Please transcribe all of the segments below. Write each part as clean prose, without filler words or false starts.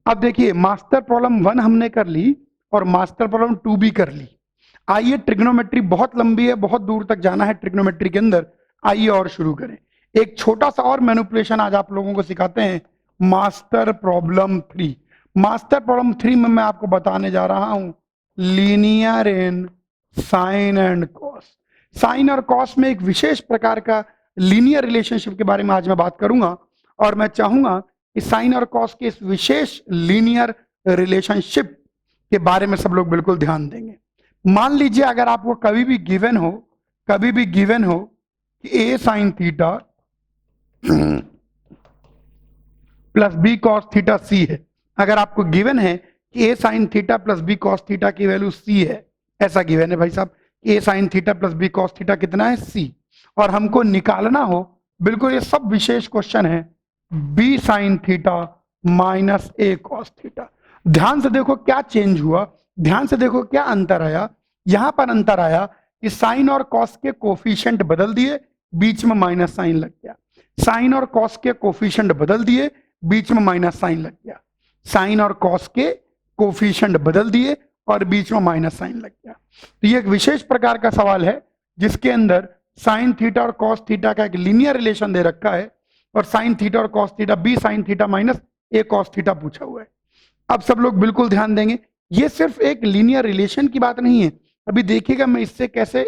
अब देखिए master problem 1 हमने कर ली और मास्टर प्रॉब्लम 2 भी कर ली। आइए ट्रिग्नोमेट्री बहुत लंबी है, बहुत दूर तक जाना है ट्रिग्नोमेट्री के अंदर। आइए और शुरू करें। एक छोटा सा और मैनिपुलेशन आज आप लोगों को सिखाते हैं, मास्टर प्रॉब्लम 3। मास्टर प्रॉब्लम 3 में मैं आपको बताने जा रहा हूं linear in sine and cos. Sine और कॉस में एक विशेष प्रकार का लीनियर रिलेशनशिप के बारे में आज मैं बात करूंगा और मैं चाहूंगा कि साइन और कॉस के इस विशेष लीनियर रिलेशनशिप के बारे में सब लोग बिल्कुल ध्यान देंगे। मान लीजिए अगर आपको कभी भी गिवन हो कि A sine theta plus B cos theta C है। अगर आपको गिवन है कि A sine theta plus B cos theta की वैल्यू सी है, ऐसा गिवन है भाई साहब, A sine theta plus B cos theta कितना है सी, और हमको निकालना हो, बिल्कुल ये सब विशेष क्वेश्चन है, B sine theta minus A cos theta. ध्यान से देखो क्या चेंज हुआ, ध्यान से देखो क्या अंतर आया। यहां पर अंतर आया कि साइन और कॉस के कोफिशिएंट बदल दिए, बीच में माइनस साइन लग गया। साइन और कॉस के कोफिशिएंट बदल दिए, बीच में माइनस साइन लग गया। साइन और कॉस के कोफिशिएंट बदल दिए और बीच में माइनस साइन लग गया। तो ये एक विशेष प्रकार का सवाल है जिसके अंदर साइन थीटा और कॉस थीटा का एक लीनियर रिलेशन दे रखा है और साइन थीटा और cos theta B sine theta minus A cos theta पूछा हुआ है। अब सब लोग बिल्कुल ध्यान देंगे, ये सिर्फ एक लीनियर रिलेशन की बात नहीं है। अभी देखिएगा मैं इससे कैसे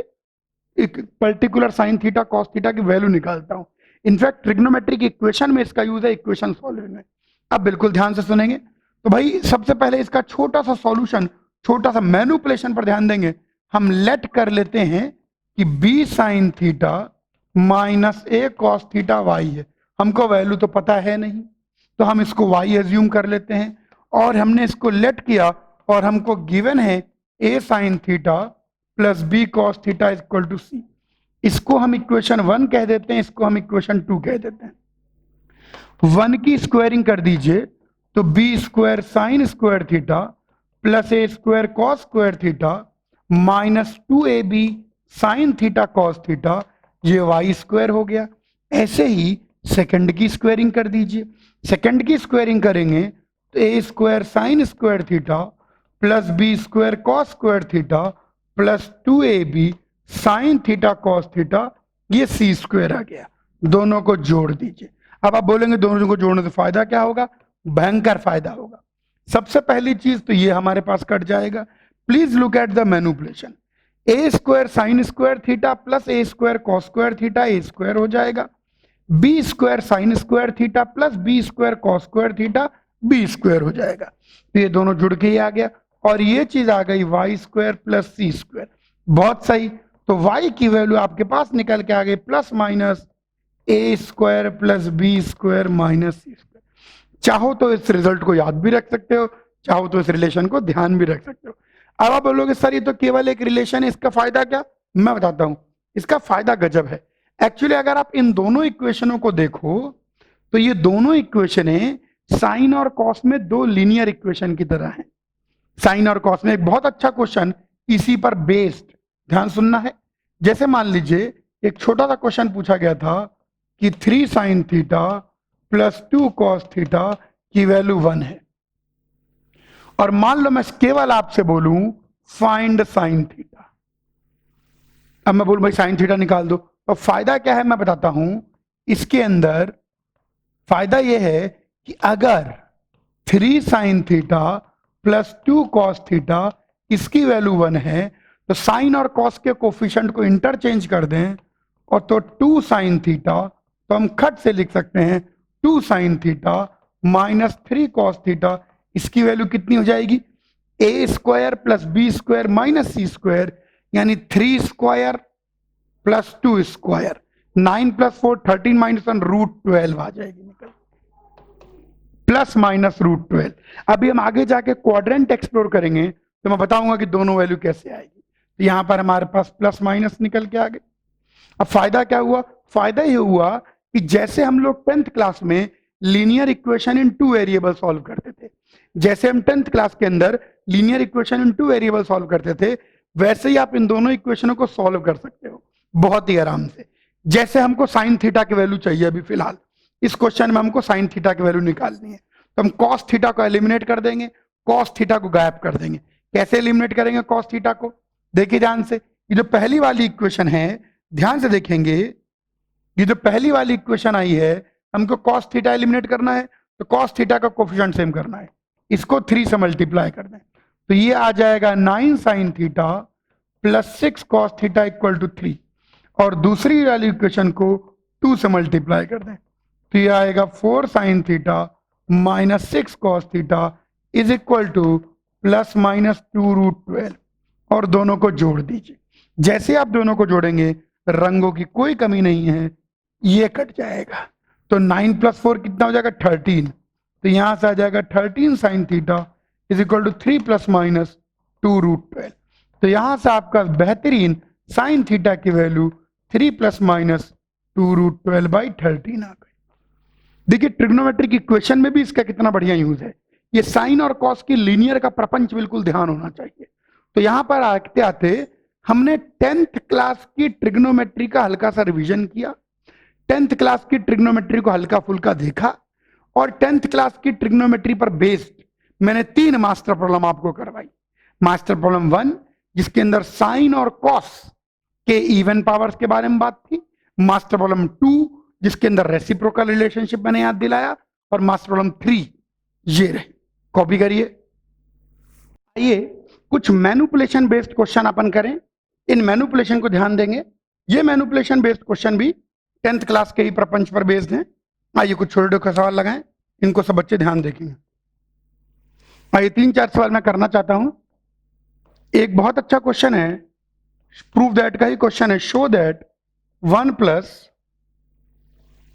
एक particular sign theta cos theta की वैल्यू निकालता हूं। इनफैक्ट ट्रिग्नोमेट्रिक इक्वेशन में इसका यूज है, इक्वेशन सॉल्विंग में। अब बिल्कुल ध्यान से सुनेंगे। तो भाई सबसे पहले इसका छोटा सा सॉल्यूशन, छोटा सा मैनिपुलेशन पर ध्यान देंगे। हम लेट कर लेते हैं कि B sine theta minus A cos theta Y है। हमको वैल्यू तो पता है नहीं, तो हम इसको वाई एज्यूम कर लेते हैं और हमने इसको लेट किया और हमको गिवन है A sine theta plus B cos theta is equal to C. इसको हम इक्वेशन 1 कह देते हैं, इसको हम इक्वेशन 2 कह देते हैं। 1 की स्क्वायरिंग कर दीजिए तो B square sine square theta plus A square cos square theta minus 2ab sine theta cos theta, ये वाई स्क्वायर हो गया। ऐसे ही सेकंड की स्क्वायरिंग कर दीजिए। सेकंड की स्क्वायरिंग करेंगे तो A square sine square theta plus B square cos square theta plus 2ab sine theta cos theta, ये सी स्क्वायर आ गया। दोनों को जोड़ दीजिए। अब आप बोलेंगे दोनों को जोड़ने से फायदा क्या होगा? भयंकर फायदा होगा। सबसे पहली चीज तो ये हमारे पास कट जाएगा। Please look at the manipulation. A square sine square theta plus A square cos square theta A square हो जाएगा। B square sine square theta plus B square cos square theta B square हो जाएगा। तो ये दोनों जुड़ के ही आ गया और ये चीज आ गई वाई स्क्वायर प्लस सी स्क्वायर। बहुत सही। तो y की वैल्यू आपके पास निकल के आ गई plus minus A square plus B square minus C square. चाहो तो इस रिजल्ट को याद भी रख सकते हो, चाहो तो इस रिलेशन को ध्यान भी रख सकते हो। अब आप बोलोगे सर ये तो केवल एक रिलेशन है, इसका फायदा क्या? मैं बताता हूं, इसका फायदा गजब है। एक्चुअली अगर आप इन दोनों इक्वेशनों को देखो तो ये दोनों इक्वेशनें साइन और कॉस में दो लीनियर इक्वेशन की तरह हैं। साइन और कॉस में एक बहुत अच्छा क्वेश्चन इसी पर बेस्ड, ध्यान सुनना है। जैसे मान लीजिए एक छोटा सा क्वेश्चन पूछा गया था कि 3 sign theta plus 2 cos theta की वैल्यू 1 है और मान लो मैं केवल आपसे बोलूं फाइंड साइन थीटा। अब मैं बोलूं भाई साइन थीटा निकाल दो, तो फायदा क्या है मैं बताता हूं। इसके अंदर फायदा यह है कि अगर 3 sign theta plus 2 cos theta इसकी वैल्यू 1 है तो साइन और कॉस के कोफिशिएंट को इंटरचेंज कर दें और तो 2 साइन थीटा, तो हम खट से लिख सकते हैं 2 sine theta minus 3 cos theta, इसकी वैल्यू कितनी हो जाएगी? A square plus B square minus C square, यानी 3 square plus 2 square, 9 plus 4 13 minus 1 root 12 आ जाएगी निकल, प्लस माइनस रूट 12। अभी हम आगे जाके क्वाड्रेंट एक्सप्लोर करेंगे तो मैं बताऊंगा कि दोनों वैल्यू कैसे आएगी। तो यहां पर हमारे पास प्लस माइनस निकल के आ गए। अब फायदा क्या हुआ? फायदा ये हुआ कि जैसे हम लोग 10th क्लास में linear equation in 2 variable solve करते थे, जैसे हम 10th क्लास के अंदर linear equation in 2 variable solve करते थे, वैसे ही आप इन दोनों इक्वेशनों को सॉल्व कर सकते हो बहुत ही आराम से। जैसे हमको साइन थीटा की वैल्यू चाहिए, अभी फिलहाल इस क्वेश्चन में हमको साइन थीटा की वैल्यू निकालनी है, तो हम कॉस थीटा को एलिमिनेट कर देंगे, कॉस थीटा को गायब कर देंगे। कैसे एलिमिनेट करेंगे कॉस थीटा को? देखिए ध्यान से, ये जो पहली वाली इक्वेशन है, ध्यान से देखेंगे, ये जो पहली वाली इक्वेशन आई है, हमको कॉस थीटा एलिमिनेट करना है, तो कॉस थीटा का कोफिशिएंट सेम करना है, इसको 3 से मल्टीप्लाई कर दें, तो ये आ जाएगा 9 sine theta plus 6 cos theta equal to 3, और दूसरी वाली इक्वेशन को 2 से मल्टीप्लाई कर दें, तो ये आएगा 4 sine theta minus 6 cos theta is equal to plus minus 2 root 12, और दोनों को जोड़ दीजिए। जैसे आप दोनों को जोड़ेंगे, रंगों की कोई कमी नहीं है, ये कट जाएगा, तो 9 प्लस 4 कितना हो जाएगा 13, तो यहां से आ जाएगा 13 sine theta is equal to 3 plus minus 2 root 12, तो यहां से आपका बेहतरीन साइन थीटा की value 3 plus minus 2 root 12 by 13 आ गई। देखिए ट्रिग्नोमेट्रिक इक्वेशन में भी इसका कितना बढ़िया यूज है। ये साइन और कॉस की लीनियर का प्रपंच बिल्कुल ध्यान होना चाहिए। तो यहां पर आते आते हमने 10th क्लास की ट्रिग्नोमेट्री का हल्का सा रिवीजन किया, 10th क्लास की ट्रिग्नोमेट्री को हल्का फुल्का देखा, और 10th क्लास की ट्रिग्नोमेट्री पर बेस्ड मैंने 3 मास्टर प्रॉब्लम आपको करवाई। मास्टर प्रॉब्लम 1 जिसके अंदर साइन और कॉस के इवन पावर्स के बारे में बात थी, मास्टर प्रॉब्लम 2 जिसके अंदर रेसिप्रोकल रिलेशनशिप मैंने याद दिलाया, और मास्टर प्रॉब्लम 3 ये रहे। कॉपी करिए। आइए कुछ मैनिपुलेशन बेस्ड क्वेश्चन अपन करें। इन मैनिपुलेशन को ध्यान देंगे। ये मैनिपुलेशन बेस्ड क्वेश्चन भी 10th क्लास के ही प्रपंच पर बेस्ड हैं। आइए कुछ छोटे छोटे सवाल लगाएं, इनको सब बच्चे ध्यान देखेंगे। आइए 3-4 सवाल मैं करना चाहता हूं। एक बहुत अच्छा क्वेश्चन है, प्रूव दैट का ही क्वेश्चन है। शो दैट 1 प्लस,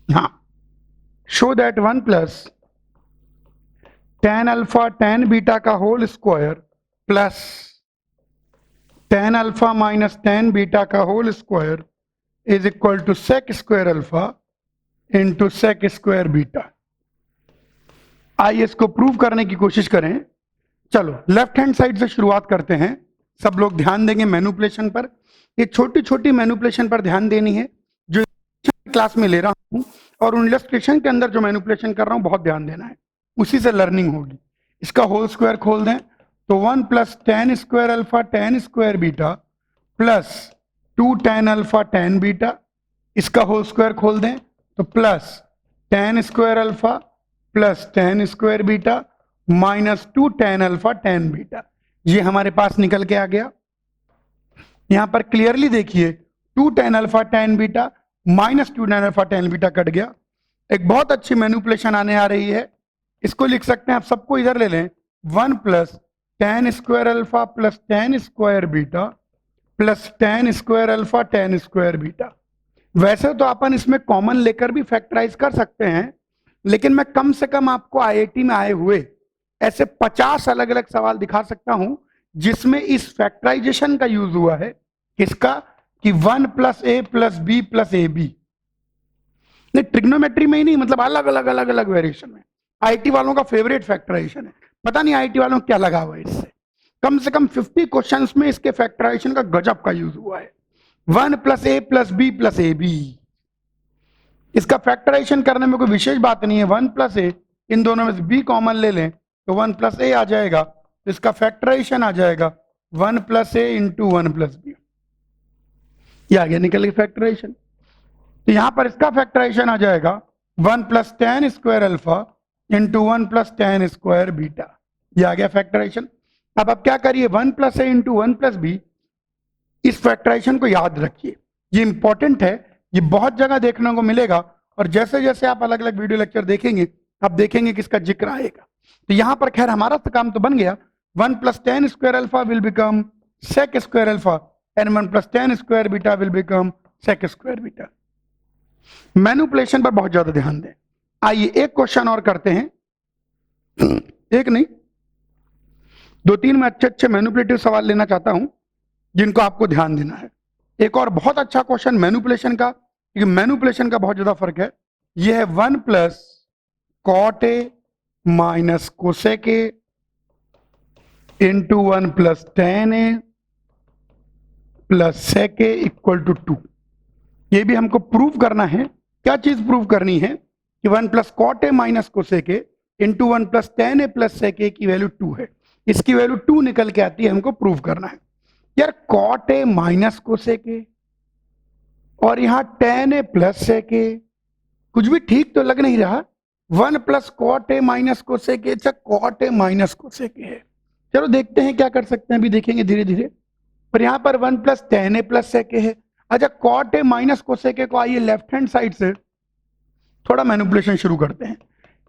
हाँ, show that 1 plus tan alpha tan beta का whole square plus tan alpha minus tan beta का whole square is equal to sec square alpha into sec square beta. आइए इसको prove करने की कोशिश करें। चलो लेफ्ट हैंड साइड से शुरुआत करते हैं। सब लोग ध्यान देंगे मैनिपुलेशन पर। ये छोटी छोटी मैनिपुलेशन पर ध्यान देनी है जो क्लास में ले रहा हूं, और उन इलस्ट्रेशन के अंदर जो मैनिपुलेशन कर रहा हूं बहुत ध्यान देना है, उसी से लर्निंग होगी। इसका होल स्क्वायर खोल दें तो 1 plus tan square alpha tan square beta plus 2 tan alpha tan beta, इसका होल स्क्वायर खोल दें तो plus tan square alpha plus tan square beta minus 2 tan alpha tan beta. ये हमारे पास निकल के आ गया। यहां पर क्लियरली देखिए 2 tan alpha tan beta minus 2 tan alpha tan beta cut गया। एक बहुत अच्छी मैनिपुलेशन आने आ रही है, इसको लिख सकते हैं आप, सबको इधर ले लें। 1 plus tan square alpha plus tan square beta plus tan square alpha tan square beta. वैसे तो अपन इसमें कॉमन लेकर भी फैक्टराइज कर सकते हैं, लेकिन मैं कम से कम आपको आईआईटी में आए हुए ऐसे 50 अलग अलग सवाल दिखा सकता हूं जिसमें इस फैक्टराइजेशन का यूज हुआ है। किसका? कि 1 plus A plus B plus A B. नहीं, ट्रिग्नोमेट्री में ही नहीं, मतलब अलग अलग वेरिएशन में। आईटी वालों का फेवरेट फैक्टराइजेशन है। पता नहीं आईटी वालों को क्या लगा हुआ है इससे। कम से कम 50 क्वेश्चंस में इसके फैक्टराइजेशन का गजब का यूज हुआ है। 1 plus A plus B plus A B, इसका फैक्टराइजेशन करने में कोई विशेष बात नहीं है। 1 प्लस ए, इन दोनों में से बी कॉमन ले लें तो 1 प्लस ए आ जाएगा, तो इसका फैक्टराइजेशन आ जाएगा 1 प्लस ए इंटू 1 प्लस बी। ये आ गया निकल के फैक्टराइजेशन। तो यहां पर इसका फैक्टराइजेशन आ जाएगा 1 plus tan square alpha into 1 plus tan square beta. ये आ गया फैक्टराइजेशन। अब आप क्या करिए, 1 प्लस ए इंटू 1 प्लस बी, इस फैक्टराइजेशन को याद रखिए, ये इंपॉर्टेंट है, ये बहुत जगह देखने को मिलेगा। और जैसे जैसे आप अलग अलग वीडियो लेक्चर देखेंगे आप देखेंगे कि इसका जिक्र आएगा। तो यहां पर खैर हमारा तो काम तो बन गया। 1 plus tan square alpha will become sec square alpha and 1 plus tan square beta will become sec square beta. Manipulation पर बहुत ज्यादा ध्यान दें। आइए एक क्वेश्चन और करते हैं, एक नहीं 2-3 मैं अच्छे अच्छे मैनिपुलेटिव सवाल लेना चाहता हूं जिनको आपको ध्यान देना है। एक और बहुत अच्छा क्वेश्चन मैनिपुलेशन का, क्योंकि मैनिपुलेशन का बहुत ज्यादा फर्क है। यह है 1 plus cot A minus cosec A into 1 plus tan A plus sec A equal to 2। ये भी हमको प्रूव करना है। क्या चीज प्रूव करनी है कि 1 plus cot A minus cosec A into 1 plus tan A plus sec A की वैल्यू 2 है। इसकी वैल्यू 2 निकल के आती है, हमको प्रूव करना है। यार cot A minus cosec A और यहां टेन ए प्लस सेक ए, कुछ भी ठीक तो लग नहीं रहा। 1 plus cot A minus cosec A, अच्छा cot A minus cosec A है। चलो देखते हैं क्या कर सकते हैं, अभी देखेंगे धीरे धीरे। पर यहां पर 1 plus tan A plus sec A है। अच्छा cot A minus cosec A को आइए लेफ्ट हैंड साइड से थोड़ा मैनिपुलेशन शुरू करते हैं।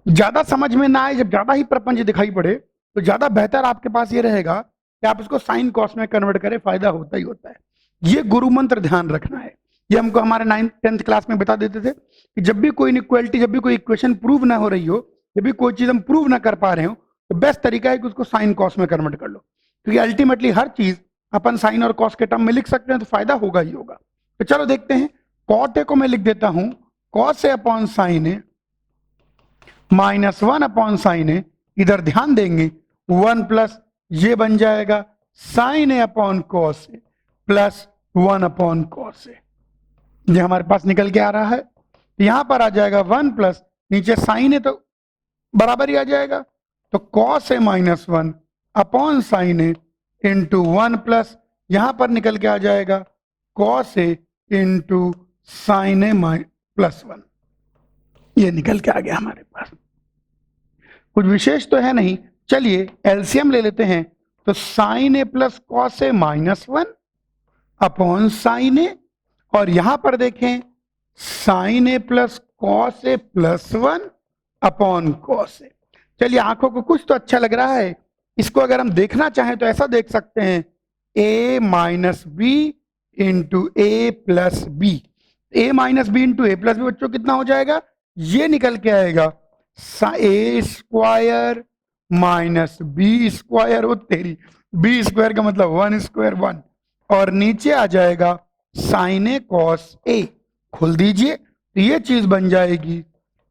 ज्यादा समझ में ना आए, जब ज्यादा ही प्रपंच दिखाई पड़े तो ज्यादा बेहतर आपके पास ये रहेगा कि आप इसको साइन कॉस में कन्वर्ट करें, फायदा होता ही होता है। ये गुरु मंत्र ध्यान रखना है। ये हमको हमारे 9th 10th क्लास में बता देते थे कि जब भी कोई इनइक्वालिटी, जब भी कोई इक्वेशन प्रूव ना हो रही हो, जब भी कोई चीज हम प्रूव ना कर पा रहे हो, तो बेस्ट तरीका है कि उसको साइन कॉस में कन्वर्ट कर लो, क्योंकि अल्टीमेटली हर चीज अपन साइन और कॉस के टर्म में लिख सकते हैं, तो फायदा होगा ही होगा। तो चलो देखते हैं। कॉट ए को मैं लिख देता हूं cos A upon sine A minus 1 upon sine ए। इधर ध्यान देंगे 1 प्लस ये बन जाएगा sine A upon cos A plus 1 upon cos A. ये हमारे पास निकल के आ रहा है। यहां पर आ जाएगा 1 प्लस नीचे साइन ए तो बराबर ही आ जाएगा, तो cos A minus 1 upon sine A into 1 plus यहां पर निकल के आ जाएगा cos A into sine A plus 1। ये निकल के आ गया हमारे पास। कुछ विशेष तो है नहीं। चलिए एलसीएम ले लेते हैं। तो sine A plus cos A minus 1 upon sine ए, और यहां पर देखें sign A plus cos A plus 1 upon cos ए। चलिए आंखों को कुछ तो अच्छा लग रहा है। इसको अगर हम देखना चाहें तो ऐसा देख सकते हैं, a minus B into A plus B. A minus B into A plus B बच्चों कितना हो जाएगा, ये निकल के आएगा A square minus B square. वो तेरी बी स्क्वायर का मतलब 1 स्क्वायर 1, और नीचे आ जाएगा साइन ए कॉस ए। खोल दीजिए तो ये चीज बन जाएगी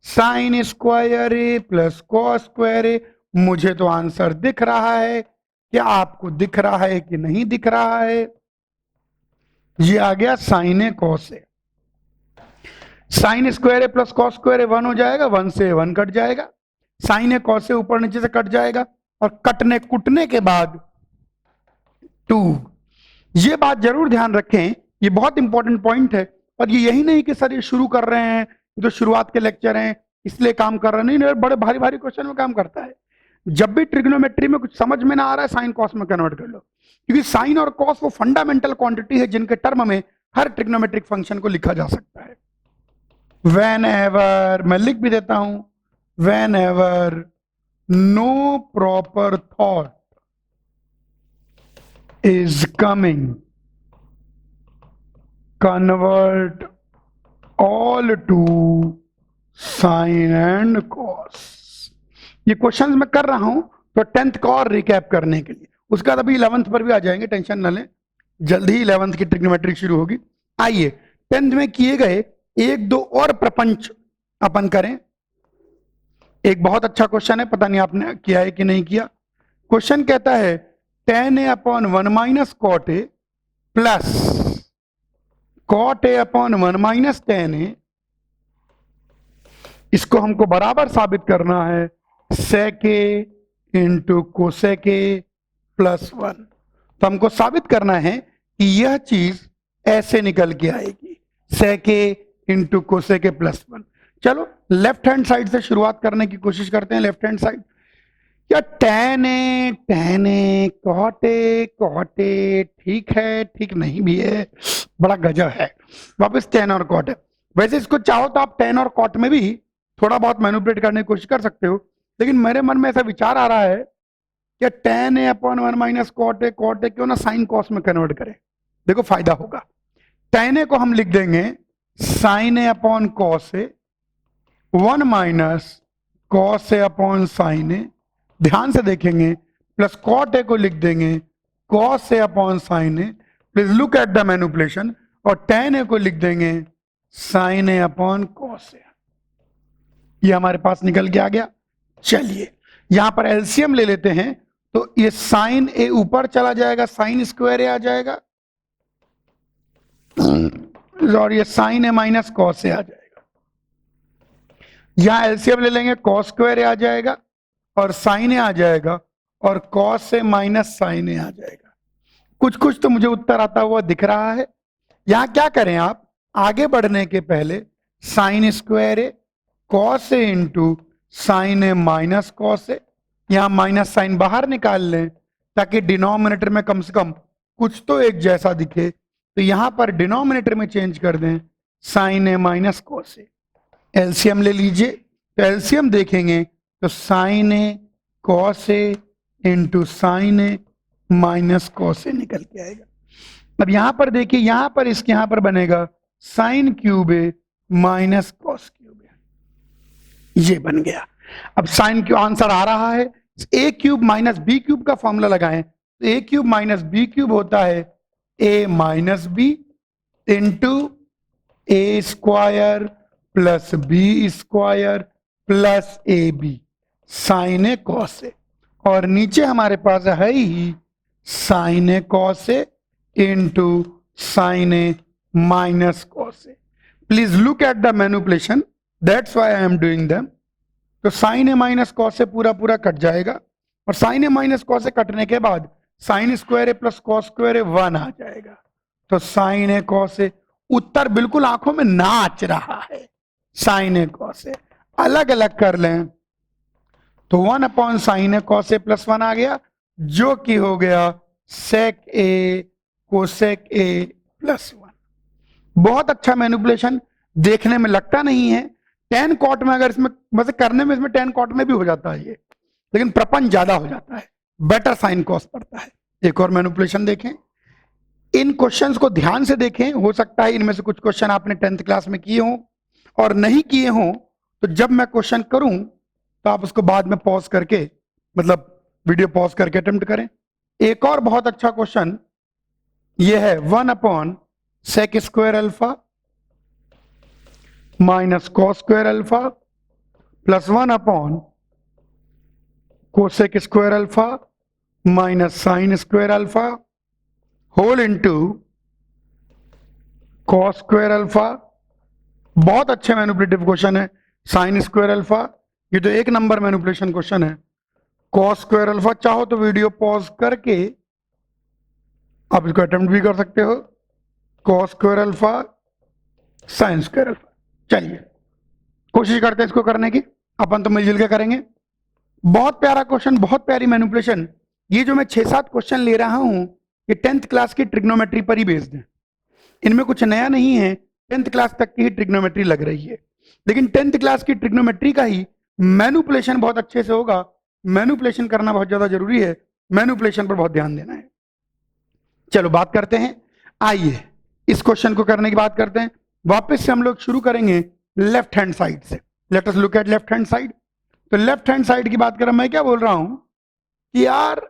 sine square A plus cos square ए। मुझे तो आंसर दिख रहा है, क्या आपको दिख रहा है कि नहीं दिख रहा है? ये आ गया sign A cos A. Sign square A plus cos square ए 1 हो जाएगा, 1 से 1 कट जाएगा, साइन ए कॉस ए ऊपर नीचे से कट जाएगा, और कटने कुटने के बाद 2। ये बात जरूर ध्यान रखें, ये बहुत इंपॉर्टेंट पॉइंट है। और ये यही नहीं कि सर ये शुरू कर रहे हैं, तो शुरुआत के लेक्चर हैं इसलिए काम कर रहे हैं, नहीं, बड़े भारी भारी क्वेश्चन में काम करता है। जब भी ट्रिग्नोमेट्री में कुछ समझ में ना आ रहा है, साइन कॉस में कन्वर्ट कर लो, क्योंकि साइन और कॉस वो फंडामेंटल क्वांटिटी है जिनके टर्म में हर ट्रिग्नोमेट्रिक फंक्शन को लिखा जा सकता है। whenever, मैं लिख भी देता हूं, whenever no proper thought is coming, convert all to sin and cos। ये क्वेश्चंस मैं कर रहा हूं तो 10th का और रिकैप करने के लिए, उसके बाद अभी 11th पर भी आ जाएंगे, टेंशन न लें, जल्दी ही 11th की ट्रिग्नोमेट्री शुरू होगी। आइए 10th में किए गए एक दो और प्रपंच अपन करें। एक बहुत अच्छा क्वेश्चन है, पता नहीं आपने किया है कि नहीं किया। क्वेश्चन कहता है tan a upon 1 minus cot A plus cot A upon 1 minus tan a। इसको हमको बराबर साबित करना है sec a into cosec A plus 1। तो हमको साबित करना है कि यह चीज ऐसे निकल के आएगी, sec a into cosec A plus 1। चलो लेफ्ट हैंड साइड से शुरुआत करने की कोशिश करते हैं। लेफ्ट हैंड साइड, या tan a कॉट ए ठीक है, ठीक नहीं भी है, बड़ा गजब है। वापस tan और कॉट है। वैसे इसको चाहो तो आप tan और कॉट में भी थोड़ा बहुत मैनिपुलेट करने की कोशिश कर सकते हो, लेकिन मेरे मन में ऐसा विचार आ रहा है कि tan a upon 1 minus cot A क्यों ना साइन कॉस में कन्वर्ट करें, देखो फायदा होगा। tan a को हम लिख देंगे साइन ए अपॉन कॉस ए, 1 माइनस कॉस ए अपॉन साइन ए, ध्यान से देखेंगे, प्लस कॉट ए को लिख देंगे cos A upon sine A. Please look at the manipulation, और tan ए को लिख देंगे sign A upon cos A. ये हमारे पास निकल के आ गया। चलिए यहां पर एलसीएम ले लेते हैं, तो ये साइन ए ऊपर चला जाएगा, साइन स्क्वायर ए आ जाएगा, और ये साइन ए माइनस कॉस ए आ जाएगा। यहां एलसीएम ले लेंगे, कॉस स्क्वायर ए आ जाएगा, और साइन ए आ जाएगा और कॉस ए माइनस साइन ए आ जाएगा। कुछ कुछ तो मुझे उत्तर आता हुआ दिख रहा है। यहां क्या करें आप, आगे बढ़ने के पहले sign square A cos A into sine A minus cos ए, यहां माइनस साइन बाहर निकाल लें ताकि डिनोमिनेटर में कम से कम कुछ तो एक जैसा दिखे। तो यहां पर डिनोमिनेटर में चेंज कर दें sign A minus cos A. LCM ले लीजिए, तो एलसीएम देखेंगे तो sine A cos A into sine A minus cos ए निकल के आएगा। अब यहां पर देखिए, यहां पर इसके यहां पर बनेगा sign cube A minus cos cube ए, ये बन गया। अब साइन क्यूब आंसर आ रहा है, A cube minus B cube का फॉर्मूला लगाएं तो A cube minus B cube होता है A minus B into A square plus B square plus A B sine A cos A, और नीचे हमारे पास है ही sine A cos A into sine A minus cos A. Please look at the manipulation, that's why I am doing them. तो sine A minus cos से पूरा पूरा कट जाएगा, और साइन ए माइनस कॉस से कटने के बाद sign square A plus cos square ए 1 आ जाएगा। तो साइन ए कॉस ए, उत्तर बिल्कुल आंखों में नाच रहा है। साइन ए कॉस ए अलग अलग कर लें तो 1 upon sine A cos A plus 1 आ गया, जो कि हो गया सेक ए कोसेक ए प्लस 1। बहुत अच्छा मैनिपुलेशन, देखने में लगता नहीं है। 10 कॉट में अगर इसमें वैसे करने में इसमें 10 कॉट में भी हो जाता है ये, लेकिन प्रपंच ज्यादा हो जाता है, बेटर साइन कॉस पड़ता है। एक और मैनिपुलेशन देखें, इन क्वेश्चंस को ध्यान से देखें, हो सकता है इनमें से कुछ क्वेश्चन आपने 10th क्लास में किए हों और नहीं किए हों, तो जब मैं क्वेश्चन करूं तो आप उसको बाद में पॉज करके, मतलब वीडियो पॉज करके अटेम्प्ट करें। एक और बहुत अच्छा क्वेश्चन ये है 1 upon sec square alpha minus cos square alpha plus 1 upon cosec square alpha minus sine square alpha whole into cos square alpha. बहुत अच्छे मैनिपुलेटिव क्वेश्चन है। साइन स्क्वायर अल्फा, ये तो एक नंबर मैनिपुलेशन क्वेश्चन है। Cos square alpha, चाहो तो video pause करके आप इसको अटेम्प्ट भी कर सकते हो। Cos square alpha sine square alpha. चलिए कोशिश करते हैं इसको करने की, अपन तो मिलजुल के करेंगे। बहुत प्यारा क्वेश्चन, बहुत प्यारी मैनिपुलेशन। ये जो मैं 6-7 क्वेश्चन ले रहा हूं ये 10th क्लास की ट्रिग्नोमेट्री पर ही बेस्ड है, इनमें कुछ नया नहीं है। 10th क्लास तक की ही ट्रिग्नोमेट्री लग रही है, लेकिन 10th क्लास की ट्रिग्नोमेट्री का ही मैनिपुलेशन बहुत अच्छे से होगा। मैनिपुलेशन करना बहुत ज्यादा जरूरी है, मैनिपुलेशन पर बहुत ध्यान देना है। चलो बात करते हैं, आइए इस क्वेश्चन को करने की बात करते हैं। वापस से हम लोग शुरू करेंगे लेफ्ट हैंड साइड से। Let us look at left hand side. तो लेफ्ट हैंड साइड की बात करें, मैं क्या बोल रहा हूं कि यार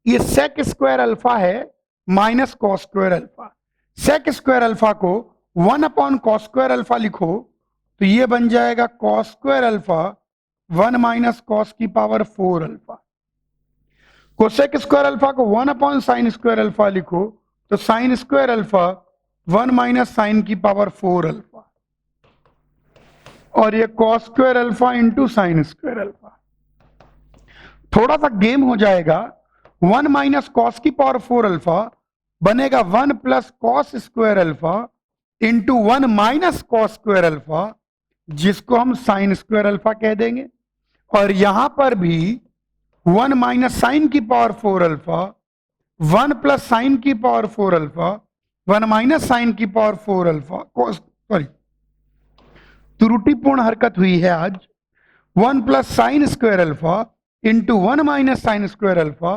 ये सेक स्क्वायर अल्फा है minus cos square alpha. Sec square alpha को 1 अपॉन कॉस स्क्वायर अल्फा लिखो तो ये बन जाएगा cos square alpha 1 minus cos की power 4 alpha. Cosec square alpha को 1 अपॉन साइन स्क्वायर अल्फा लिखो तो sine square alpha 1 minus sine की पावर 4 अल्फा, और ये cos square alpha into sine square alpha. थोड़ा सा गेम हो जाएगा। 1 माइनस कॉस की पावर 4 अल्फा बनेगा 1 plus cos square alpha into 1 minus cos square alpha, जिसको हम साइन स्क्वायर अल्फा कह देंगे। और यहां पर भी 1 माइनस साइन की पावर 4 अल्फा 1 प्लस साइन की पावर 4 अल्फा 1 माइनस साइन की पावर 4 अल्फा। सॉरी, त्रुटिपूर्ण हरकत हुई है आज। 1 plus sine square alpha into 1 minus sine square alpha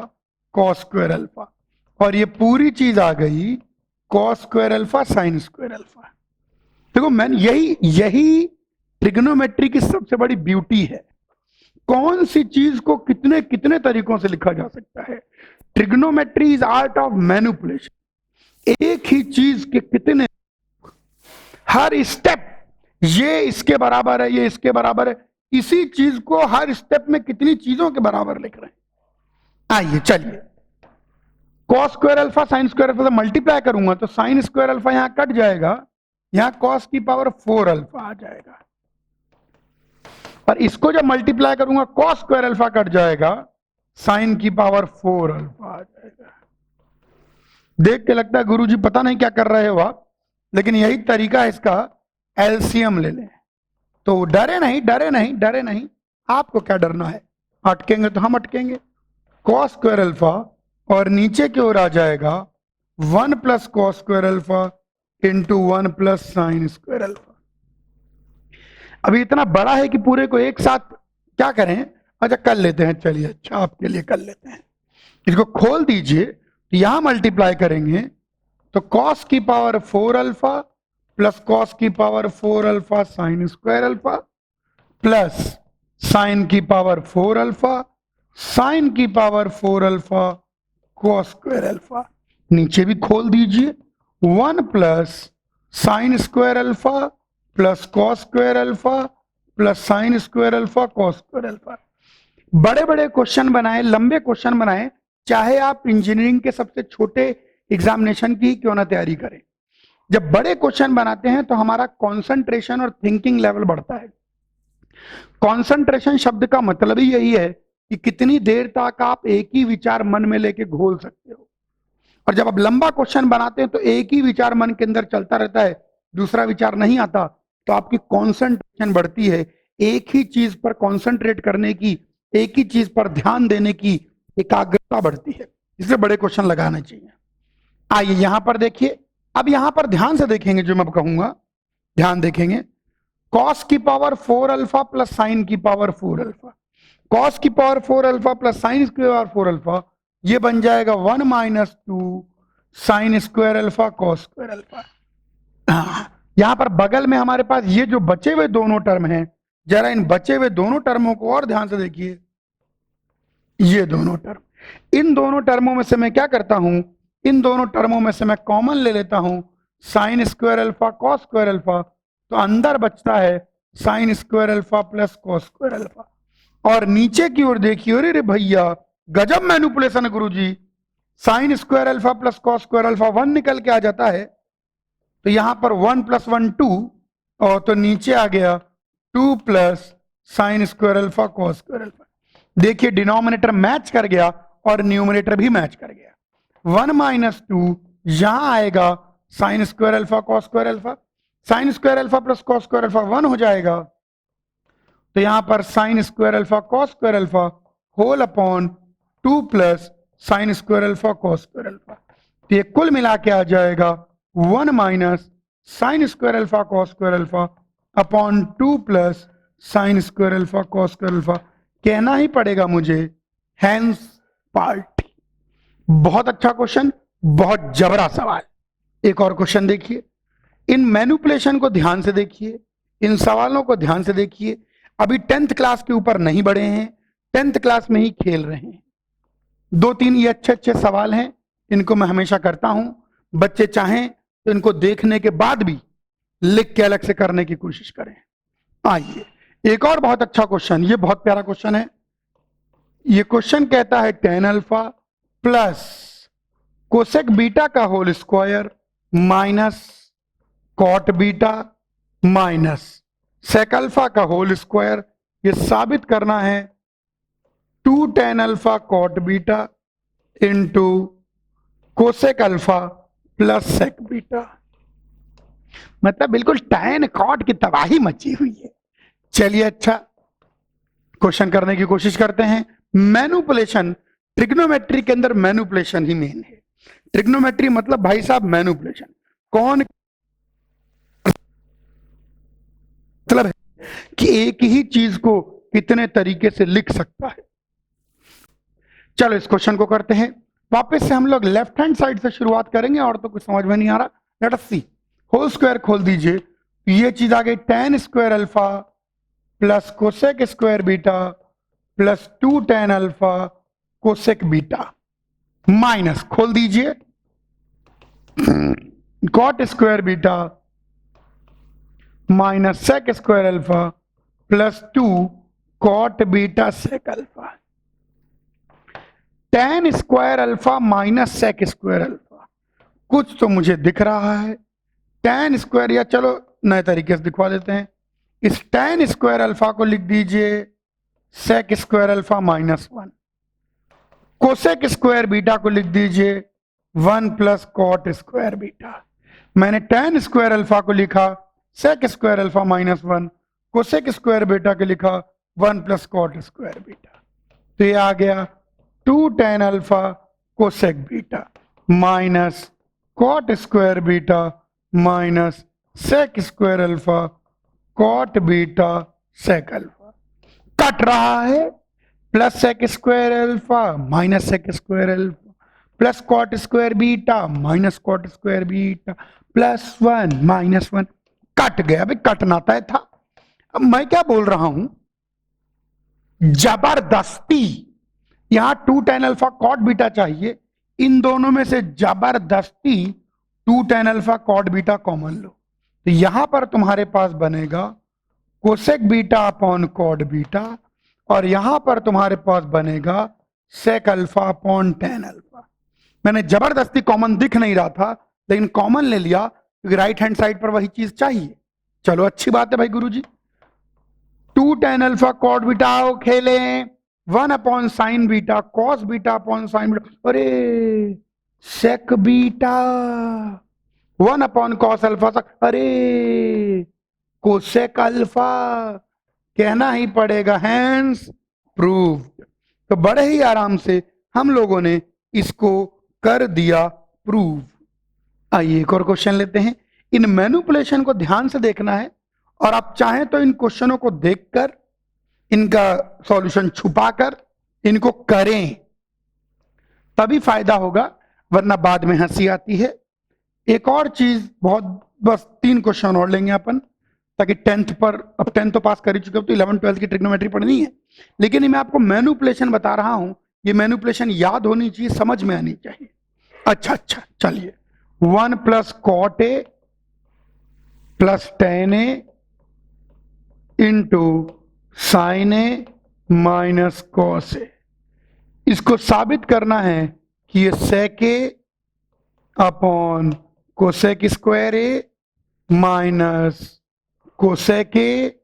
cos square alpha, और ये पूरी चीज आ गई cos square alpha sine square alpha. देखो मैन, यही ट्रिग्नोमेट्री की सबसे बड़ी ब्यूटी है। कौन सी चीज को कितने कितने तरीकों से लिखा जा सकता है। Trigonometry is art of manipulation. एक ही चीज के कितने, हर स्टेप ये इसके बराबर है, ये इसके बराबर है, इसी चीज को हर स्टेप में कितनी चीजों के बराबर लिख रहे हैं। आइए चलिए, cos square alpha sine square alpha से मल्टीप्लाई करूंगा तो साइन स्क्वायर अल्फा यहां कट जाएगा, यहां कॉस की पावर 4 अल्फा आ जाएगा। और इसको जब मल्टीप्लाई करूंगा कॉस स्क्वायर अल्फा कट जाएगा, साइन की पावर 4 अल्फा आ जाएगा। देख के लगता है गुरुजी पता नहीं क्या कर रहे हो आप, लेकिन यही तरीका है इसका, एलसीएम ले लें। तो डरे नहीं, डरे नहीं, डरे नहीं, आपको क्या डरना है, अटकेंगे तो हम अटकेंगे। कॉस स्क्वायर अल्फा और नीचे की ओर आ जाएगा 1 plus cos square alpha into 1 plus sine square alpha. अभी इतना बड़ा है कि पूरे को एक साथ क्या करें, अच्छा कर लेते हैं, चलिए अच्छा आपके लिए कर लेते हैं। इसको खोल दीजिए, तो यहां मल्टीप्लाई करेंगे तो कॉस की पावर 4 अल्फा प्लस कॉस की power 4 alpha sine square alpha plus sign की पावर 4 अल्फा साइन की power 4 alpha cos square alpha. नीचे भी खोल दीजिए, 1 plus sine square alpha plus cos square alpha plus sine square alpha cos square alpha. बड़े बड़े question बनाए, लंबे क्वेश्चन बनाए, चाहे आप इंजीनियरिंग के सबसे छोटे एग्जामिनेशन की क्यों ना तैयारी करें, जब बड़े क्वेश्चन बनाते हैं तो हमारा कंसंट्रेशन और थिंकिंग लेवल बढ़ता है। कंसंट्रेशन शब्द का मतलब ही यही है कि कितनी देर तक आप एक ही विचार मन में लेके घोल सकते हो। और जब आप लंबा क्वेश्चन बनाते हैं तो एक ही विचार मन के अंदर चलता रहता है, दूसरा विचार नहीं आता, तो आपकी कंसंट्रेशन बढ़ती है। एक ही चीज पर कंसंट्रेट करने की, एक ही चीज पर ध्यान देने की एकाग्रता बढ़ती है, इसलिए बड़े क्वेश्चन लगाना चाहिए। आइए यहां पर देखिए, अब यहां पर ध्यान से देखेंगे, जो मैं कहूंगा ध्यान देखेंगे। कॉस की पावर 4 अल्फा प्लस साइन की पावर 4 अल्फा, कॉस की पावर 4 अल्फा प्लस साइन की पावर 4 अल्फा, ये बन जाएगा 1 minus 2 sign square alpha cos square alpha. यहां पर बगल में हमारे पास ये जो बचे हुए दोनों टर्म हैं, जरा इन बचे हुए दोनों टर्मों को और ध्यान से देखिए। ये दोनों टर्म, इन दोनों टर्मों में से मैं क्या करता हूं, इन दोनों टर्मों में से मैं कॉमन ले लेता हूं sign square alpha cos square alpha, तो अंदर बचता है sine square alpha plus cos square alpha. और नीचे की ओर देखिए, अरे भैया गजब मैनिपुलेशन है गुरुजी, sine square alpha plus cos square alpha 1 निकल के आ जाता है, तो यहां पर 1 प्लस 1 2, और तो नीचे आ गया 2 plus sine square alpha cos square alpha. देखिए डिनोमिनेटर मैच कर गया और न्यूमरेटर भी मैच कर गया। 1 माइनस 2 यहां आएगा sine square alpha cos square alpha, sine square alpha plus cos square alpha 1 हो जाएगा, तो यहां पर sine square alpha cos square alpha whole upon 2 plus sine square alpha cos square alpha, तो ये कुल मिला के आ जाएगा 1 minus sine square alpha cos square alpha upon 2 plus sine square alpha cos square alpha. कहना ही पड़ेगा मुझे, हैंस पार्टी। बहुत अच्छा क्वेश्चन, बहुत जबरा सवाल। एक और क्वेश्चन देखिए, इन मैनिपुलेशन को ध्यान से देखिए, इन सवालों को ध्यान से देखिए। अभी 10th क्लास के ऊपर नहीं बढ़े हैं, 10th क्लास में ही खेल रहे हैं। 2-3 ये अच्छे अच्छे सवाल हैं, इनको मैं हमेशा करता हूं, बच्चे चाहें तो इनको देखने के बाद भी लिख के अलग से करने की कोशिश करें। आइए एक और बहुत अच्छा क्वेश्चन, ये बहुत प्यारा क्वेश्चन है। ये क्वेश्चन कहता है tan alpha plus cosec beta का whole square minus cot beta minus sec alpha का होल स्क्वायर, ये साबित करना है 2 tan alpha cot beta into cosec alpha plus sec beta. मतलब बिल्कुल tan कॉट की तबाही मची हुई है। चलिए अच्छा क्वेश्चन करने की कोशिश करते हैं। मैनिपुलेशन, ट्रिग्नोमेट्री के अंदर मैनिपुलेशन ही मेन है। ट्रिग्नोमेट्री मतलब भाई साहब मैनिपुलेशन, कौन मतलब है कि एक ही चीज को कितने तरीके से लिख सकता है। चलो इस क्वेश्चन को करते हैं। वापस से हम लोग लेफ्ट हैंड साइड से शुरुआत करेंगे, और तो कुछ समझ में नहीं आ रहा। Let us see, whole square खोल दीजिए, ये चीज आ गई tan square alpha plus cosec square beta plus 2 tan alpha cosec beta minus खोल दीजिए cot square beta minus sec square alpha plus 2 cot beta sec alpha. tan square alpha minus sec square alpha, कुछ तो मुझे दिख रहा है। tan square, या चलो नए तरीके से दिखवा देते हैं, इस tan स्क्वायर अल्फा को लिख दीजिए sec square alpha -1, cosec square beta को लिख दीजिए 1 प्लस कॉट स्क्वायर बीटा। मैंने tan स्क्वायर अल्फा को लिखा sec square alpha -1, cosec square beta को लिखा 1 प्लस कॉट स्क्वायर बीटा। तो ये आ गया 2 tan alpha cosec beta minus cot square beta minus sec square alpha cot beta sec alpha. Cut रहा है, plus sec square alpha minus sec square alpha plus cot square beta minus cot square beta plus 1 -1, cut गया। भाई कटना तय था। अब मैं क्या बोल रहा हूं, जबरदस्ती यहां 2 tan अल्फा कॉट बीटा चाहिए, इन दोनों में से जबरदस्ती 2 tan alpha cot beta common लो, तो यहां पर तुम्हारे पास बनेगा cosec beta upon cot beta, और यहां पर तुम्हारे पास बनेगा sec alpha upon tan alpha. मैंने जबरदस्ती कॉमन दिख नहीं रहा था, लेकिन कॉमन ले लिया क्योंकि राइट हैंड साइड पर वही चीज चाहिए। चलो अच्छी बात है भाई गुरुजी। 2 tan अल्फा कॉट बीटा आओ खेले, 1 upon sign beta cos beta upon sine beta, अरे सेक बीटा 1 अपॉन कॉस अल्फा, अरे कोसेक अल्फा, कहना ही पड़ेगा हैंस प्रूव्ड। तो बड़े ही आराम से हम लोगों ने इसको कर दिया प्रूव। आइए एक और क्वेश्चन लेते हैं। इन मैनिपुलेशन को ध्यान से देखना है, और आप चाहें तो इन क्वेश्चनों को देखकर इनका सॉल्यूशन छुपाकर इनको करें, तभी फायदा होगा, वरना बाद में हंसी आती है। एक और चीज बहुत, बस 3 क्वेश्चन और लेंगे अपन, ताकि 10th पर, अब 10th तो पास कर ही चुके हो तो 11 12 की ट्रिग्नोमेट्री पढ़नी है, लेकिन मैं आपको मैनिपुलेशन बता रहा हूं, ये मैनिपुलेशन याद होनी चाहिए, समझ में आनी चाहिए। अच्छा चलिए, 1 plus cot A plus tan A into sine A minus cos A, इसको साबित करना है कि ये sec A upon cosec square A minus cosec A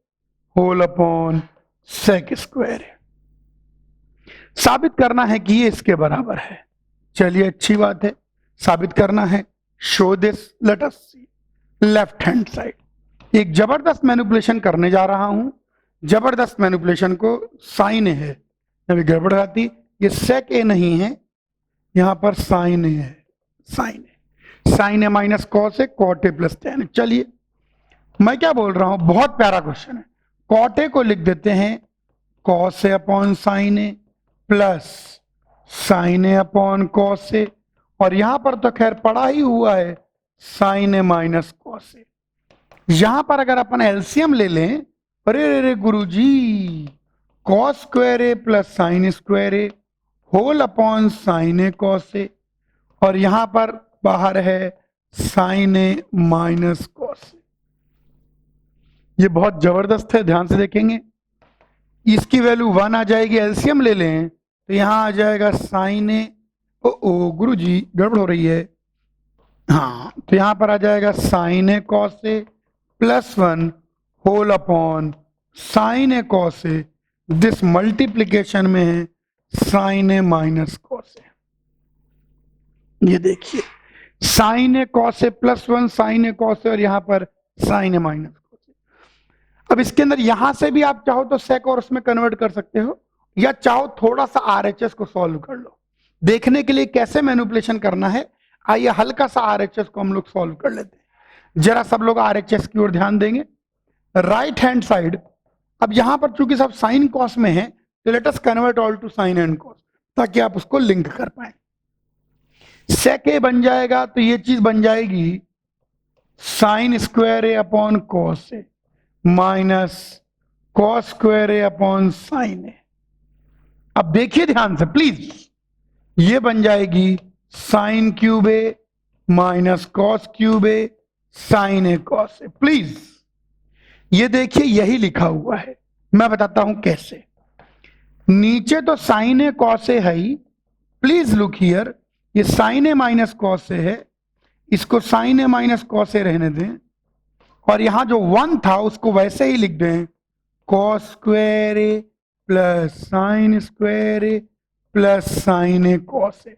whole upon sec square A, साबित करना है कि ये इसके बराबर है। चलिए अच्छी बात है, साबित करना है। Show this, let us see left hand side. एक जबरदस्त मैनिपुलेशन करने जा रहा हूं, जबरदस्त मैनिपुलेशन को साइन है, अभी गड़बड़ आती, ये सेक ए नहीं है, यहां पर साइन ए है, sine A minus cos A, cot A plus tan। चलिए मैं क्या बोल रहा हूं, बहुत प्यारा क्वेश्चन है। कॉट ए को लिख देते हैं cos A upon sine A plus sine A upon cos A, और यहां पर तो खैर पड़ा ही हुआ है साइन ए माइनस कॉस ए। यहां पर अगर अपन एलसीएम ले लें, अरे गुरुजी, cos square A plus sine square A whole upon sine A cos A, और यहां पर बाहर है sine A minus cos A. ये बहुत जबरदस्त है, ध्यान से देखेंगे। इसकी वैल्यू 1 आ जाएगी, एलसीएम ले लें तो यहां आ जाएगा साइन ए, ओ गुरुजी गड़बड़ हो रही है, हाँ, तो यहां पर आ जाएगा sine A cos A plus 1 whole upon sine A cos A, this multiplication में है sine A minus cos A. ये देखिए sine A cos A plus 1 sine A cos A, और यहां पर sine A minus cos A. अब इसके अंदर यहां से भी आप चाहो तो सेक और उसमें कन्वर्ट कर सकते हो, या चाहो थोड़ा सा आरएचएस को सॉल्व कर लो। देखने के लिए कैसे मैनिपुलेशन करना है, आइए हल्का सा आरएचएस को हम लोग सॉल्व कर लेते हैं। जरा सब लोग आरएचएस की ओर ध्यान देंगे। राइट हैंड साइड, अब यहां पर चूंकि सब साइन कॉस में है, तो let us convert all to sine and cos, ताकि आप उसको लिंक कर पाए। सेक ए बन जाएगा तो ये चीज बन जाएगी sine square A upon cos A minus cos square A upon sine A. अब देखिए ध्यान से प्लीज, ये बन जाएगी sine cube A minus cos cube A sine A cos A. Please ये देखिए, यही लिखा हुआ है, मैं बताता हूं कैसे। नीचे तो साइन ए कॉस ए है ही, प्लीज लुक हियर, ये साइन ए माइनस कॉस ए है, इसको साइन ए माइनस कॉस ए रहने दें, और यहां जो 1 था उसको वैसे ही लिख दें, cos square A plus sine square A plus sine A cos A.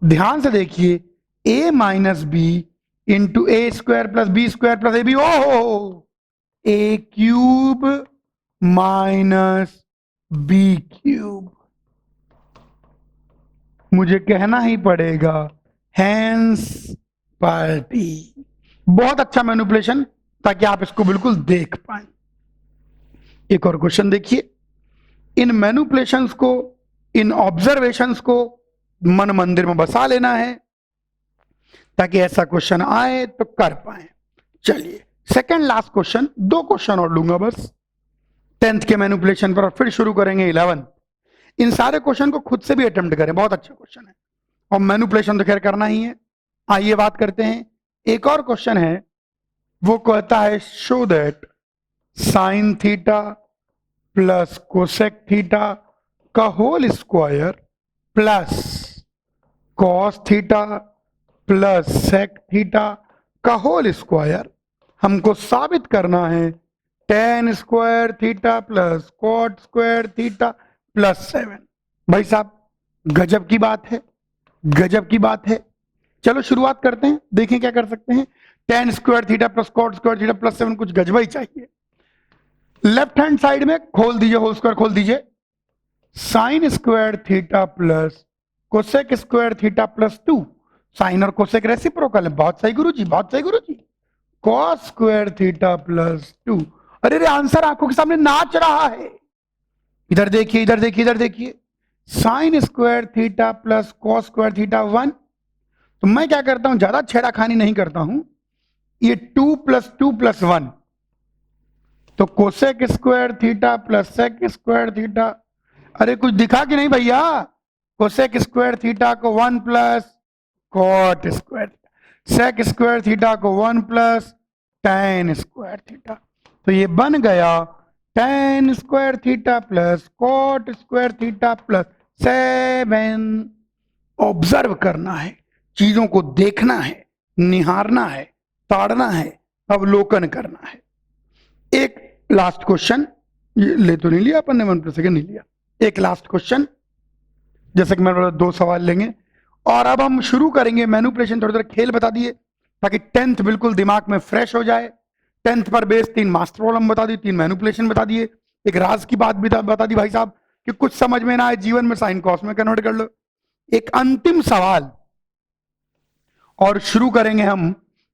ध्यान से देखिए, a minus B into A square plus B square plus A B, ओ A cube minus B cube. मुझे कहना ही पड़ेगा हैंस पार्टी। बहुत अच्छा मैनिपुलेशन, ताकि आप इसको बिल्कुल देख पाए। एक और क्वेश्चन देखिए, इन मैनिपुलेशंस को, इन ऑब्जर्वेशंस को मन मंदिर में बसा लेना है ताकि ऐसा क्वेश्चन आए तो कर पाए। चलिए सेकंड लास्ट क्वेश्चन, 2 क्वेश्चन और लूंगा बस 10th के मैनिपुलेशन पर, और फिर शुरू करेंगे 11। इन सारे क्वेश्चन को खुद से भी अटेम्प्ट करें, बहुत अच्छा क्वेश्चन है, और मैनिपुलेशन तो खैर करना ही है। आइए बात करते हैं। एक और क्वेश्चन है, वो कहता है show that sine theta plus cosec theta का whole square plus cos theta plus sec theta का होल स्क्वायर हमको साबित करना है tan square theta plus cot square theta plus 7। भाई साहब गजब की बात है, गजब की बात है। चलो शुरुआत करते हैं, देखें क्या कर सकते हैं। Tan square theta plus cot square theta plus 7, कुछ गजब ही चाहिए। लेफ्ट हैंड साइड में खोल दीजिए, होल स्क्वायर खोल दीजिए, sine square theta plus cosec square theta plus 2। Sine और कोसेक रेसिप्रोकल है, बहुत सही गुरुजी, बहुत सही गुरुजी। Cos square theta plus 2। अरे रे आंसर आंखों के सामने नाच रहा है। इधर देखिए, इधर देखिए, इधर देखिए, sign square theta plus cos square theta 1। तो मैं क्या करता हूं, ज्यादा छेड़ाखानी नहीं करता हूं, ये 2 प्लस 2 प्लस 1, तो cosec square theta plus sec square theta. अरे कुछ दिखा कि नहीं भैया, कोसेक स्क्वायर थीटा को 1 plus cot square, sec square theta को 1 प्लस टेन स्क्वायर थीटा। तो ये बन गया tan square theta plus cot square theta plus 7। Observe करना है, चीजों को देखना है, निहारना है, ताड़ना है, अवलोकन करना है। एक लास्ट क्वेश्चन, ले तो नहीं लिया अपन ने, 1 सेकेंड नहीं लिया। एक लास्ट क्वेश्चन, जैसे कि मैंने 2 सवाल लेंगे और अब हम शुरू करेंगे मैनिपुलेशन। थोड़ी देर खेल बता दिए ताकि 10th बिल्कुल दिमाग में फ्रेश हो जाए। 10th पर बेस 3 मास्टर प्रॉब्लम बता दी, 3 मैनिपुलेशन बता दिए, एक राज की बात भी बता दी भाई साहब कि कुछ समझ में ना आए जीवन में साइन कॉस में कन्वर्ट कर लो। एक अंतिम सवाल और शुरू करेंगे हम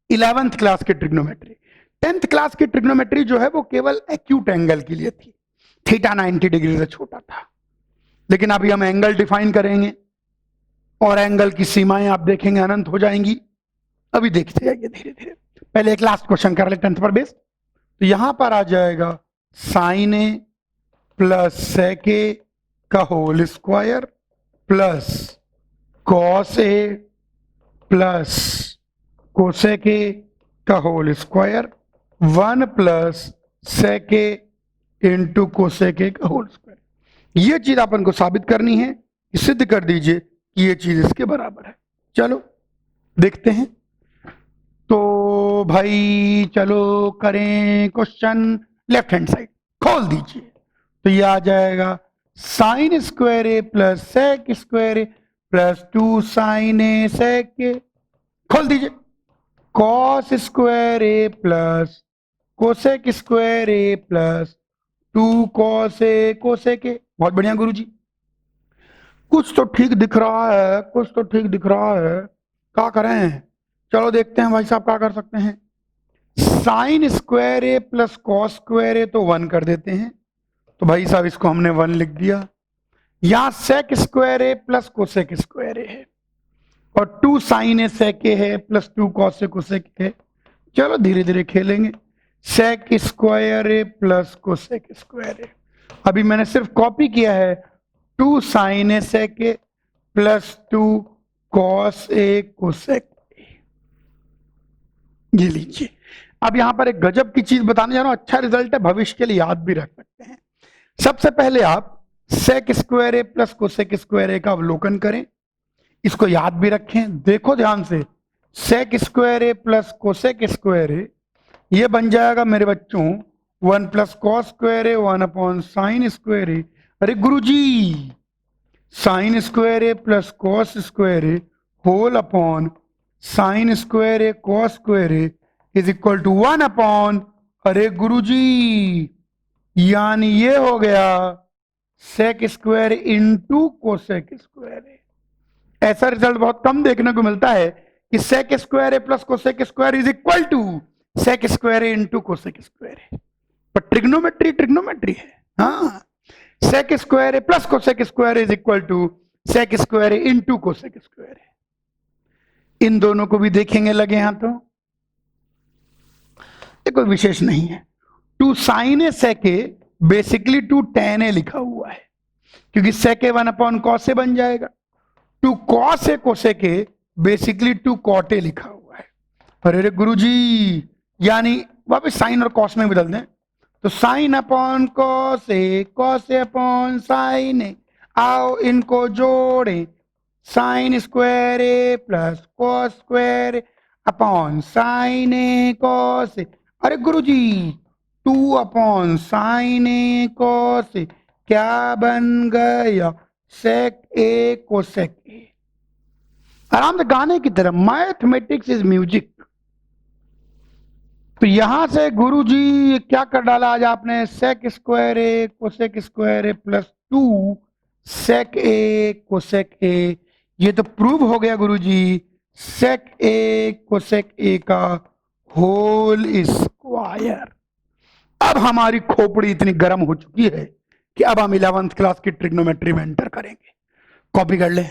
11th क्लास के ट्रिग्नोमेट्री। 10th क्लास की ट्रिग्नोमेट्री जो है वो केवल एक्यूट एंगल के लिए थी, थीटा 90 डिग्री से छोटा था। लेकिन अभी हम एंगल डिफाइन करेंगे और एंगल की सीमाएं आप देखेंगे अनंत हो जाएंगी। अभी देखते जाइए धीरे धीरे। पहले एक लास्ट क्वेश्चन कर ले 10th पर बेस। तो यहां पर आ जाएगा sine A plus sec A का whole square plus cos A plus cosec A का whole square 1 plus sec A into cosec A का होल स्क्वायर। ये चीज अपन को साबित करनी है, सिद्ध कर दीजिए कि ये चीज इसके बराबर है। चलो देखते हैं। तो भाई चलो करें क्वेश्चन। लेफ्ट हैंड साइड खोल दीजिए, तो ये आ जाएगा sign square A plus sec square A plus 2 sine A sec ए। खोल दीजिए, cos square A plus cosec square A plus 2 cos A cosec ए। बहुत बढ़िया गुरुजी, कुछ तो ठीक दिख रहा है, कुछ तो ठीक दिख रहा है। क्या करें, चलो देखते हैं भाई साहब क्या कर सकते हैं। Sign square A plus cos square ए तो 1 कर देते हैं, तो भाई साहब इसको हमने 1 लिख दिया। यहां सेक square A plus cosec square ए है और 2 साइन ए सेक ए है प्लस 2 कॉस ए कोसेक है। चलो धीरे धीरे खेलेंगे। Sec square A plus cosec square A, अभी मैंने सिर्फ कॉपी किया है 2 sine A sec A plus 2 cos A cosec A. ये लीजिए। अब यहां पर एक गजब की चीज बताने जा रहा हूं, अच्छा रिजल्ट है, भविष्य के लिए याद भी रख सकते हैं। सबसे पहले आप सेक square A plus cosec square ए का अवलोकन करें, इसको याद भी रखें। देखो ध्यान से, सेक square A plus cosec square ए ये बन जाएगा मेरे बच्चों 1 प्लस कॉस स्क्वायर है 1 अपॉन साइन स्क्वायर है। अरे गुरुजी sine square A plus cos square A whole upon sine square A cos square A is equal to 1 upon, अरे गुरुजी यानी ये हो गया sec square into cosec square A. ऐसा रिजल्ट बहुत कम देखने को मिलता है कि sec square A plus cosec square is equal to sec square A into cosec square A. पर ट्रिग्नोमेट्री ट्रिग्नोमेट्री है। हाँ, sec square A plus cosec square is equal to sec square A into cosec square A. इन दोनों को भी देखेंगे लगे यहां तो ये कोई विशेष नहीं है। Two sine A sec A basically two tan A लिखा हुआ है क्योंकि सेक ए 1 अपॉन कॉस ए बन जाएगा। Two cos A cosec A basically two cot A लिखा हुआ है। अरे गुरुजी यानी वापस साइन और कॉस में बदल दें तो साइन अपॉन कॉस ए अपॉन साइन ए, आओ इनको जोड़ें sign square A plus cos square A upon sine A cos ए। अरे गुरुजी 2 अपॉन साइन ए कॉस ए क्या बन गया सेक ए कोसेक ए। आराम से गाने की तरह मैथमेटिक्स इज म्यूजिक। तो यहां से गुरुजी क्या कर डाला आज आपने sec square A cosec square A plus 2 sec A cosec A. ये तो प्रूव हो गया गुरुजी सेक ए कोसेक ए का होल स्क्वायर। अब हमारी खोपड़ी इतनी गर्म हो चुकी है कि अब हम 11th क्लास की ट्रिग्नोमेट्री में एंटर करेंगे। कॉपी कर ले।